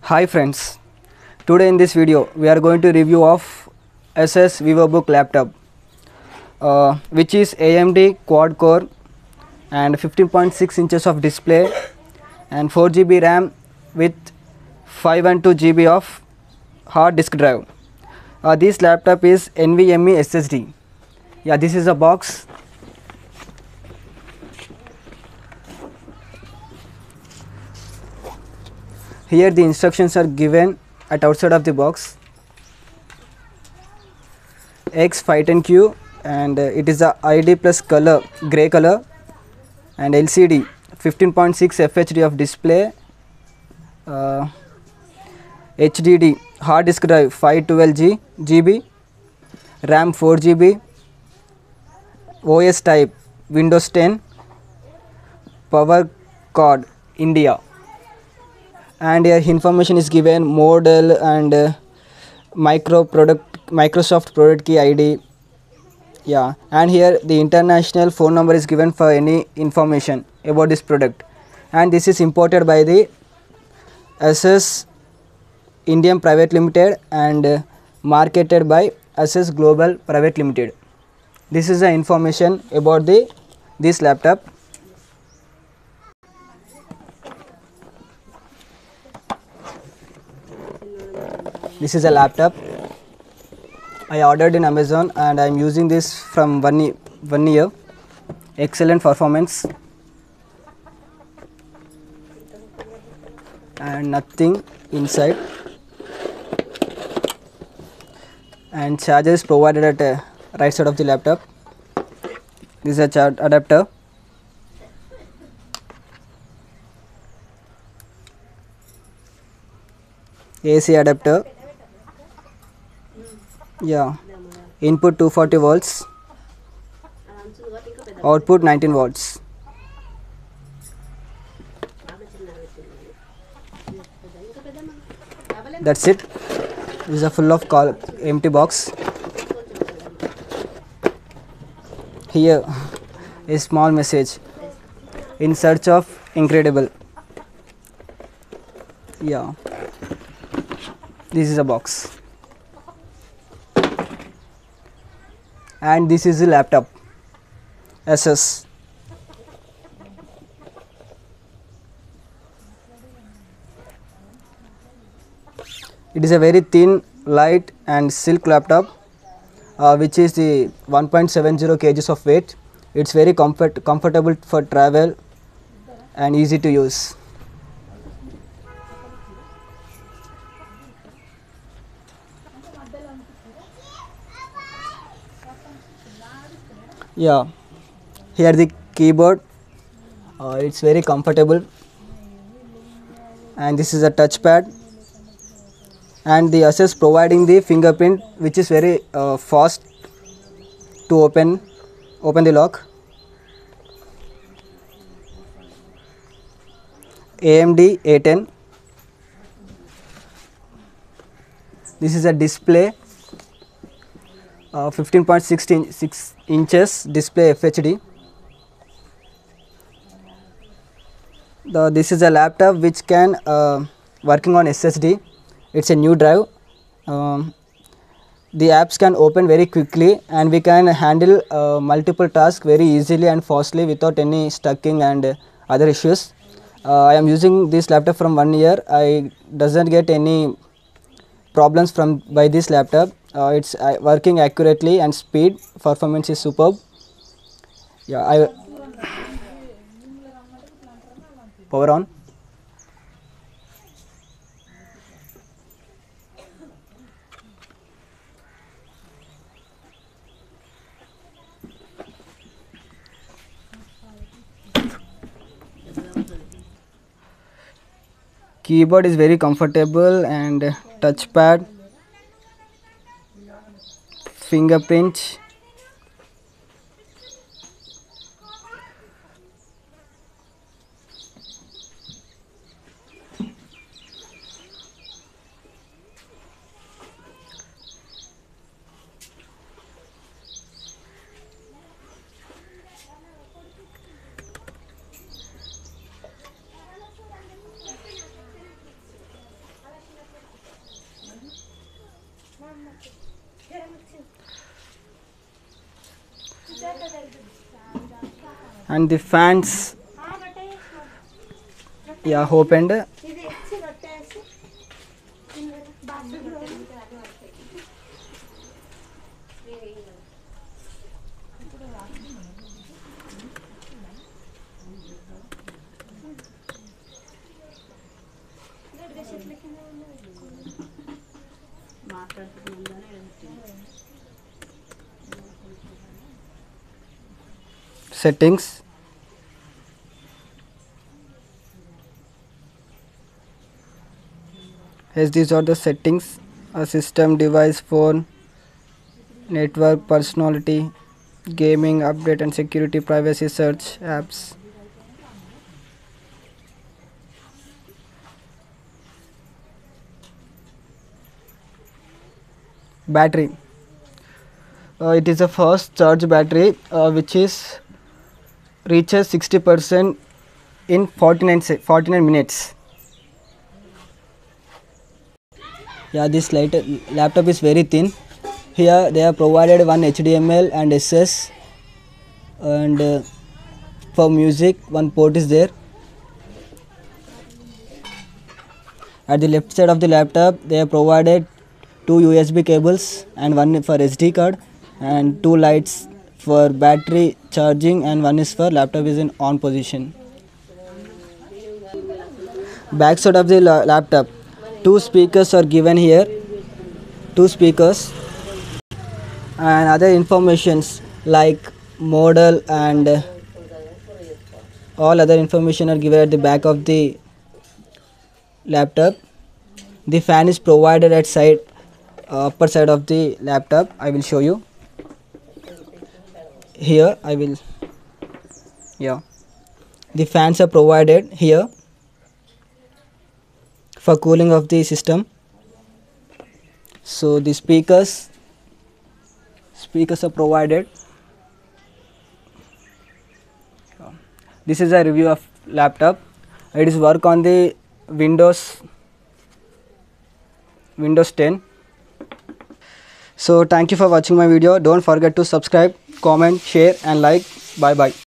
Hi friends, today in this video we are going to review of SS VivoBook laptop which is AMD quad core and 15.6 inches of display and 4 GB RAM with 512 GB of hard disk drive. This laptop is NVMe SSD. Yeah, this is a box. Here the instructions are given at outside of the box. X510Q and it is a ID plus color, grey color, and LCD 15.6 FHD of display, HDD hard disk drive 512 GB, RAM 4 GB, OS type Windows 10, power card India, and here information is given: model and Microsoft product key ID. Yeah, and here the international phone number is given for any information about this product, and this is imported by the SS Indian Private Limited and marketed by SS Global Private Limited. This is the information about this laptop. This is a laptop I ordered in Amazon and I am using this from one year. Excellent performance and nothing inside, and charger is provided at right side of the laptop. This is a charge adapter. AC adapter. Yeah, input 240 volts, output 19 volts. That's it. This is a full of empty box. Here a small message: in search of incredible. Yeah, this is a box, and this is the laptop SS. It is a very thin, light and silk laptop which is the 1.70 kgs of weight. It's very comfortable for travel and easy to use. Yeah, here the keyboard, it's very comfortable, and this is a touchpad, and the SS providing the fingerprint which is very fast to open the lock. AMD A10. This is a display, 15.6 inches display FHD. This is a laptop which can working on SSD. It's a new drive. The apps can open very quickly and we can handle multiple tasks very easily and fastly without any stucking and other issues. I am using this laptop from 1 year. I doesn't get any problems by this laptop. It's working accurately and speed performance is superb. Yeah, power on. Keyboard is very comfortable and touchpad, fingerprint. and the fans, yeah, opened. Settings, as these are the settings: a system, device, phone, network, personality, gaming, update and security, privacy, search, apps. Battery, it is a fast charge battery which is reaches 60% in 49 minutes. Yeah, this laptop is very thin. Here they have provided one HDMI and SS, and for music one port is there. At the left side of the laptop they have provided two USB cables and one for SD card and two lights for battery charging, and one is for laptop is in on position. Back side of the laptop, two speakers are given here, two speakers, and other informations like model and all other information are given at the back of the laptop. The fan is provided at side upper side of the laptop. I will show you here. Yeah, the fans are provided here for cooling of the system. So the speakers are provided. This is a review of laptop. It is work on the Windows 10. So thank you for watching my video. Don't forget to subscribe, comment, share and like. Bye bye.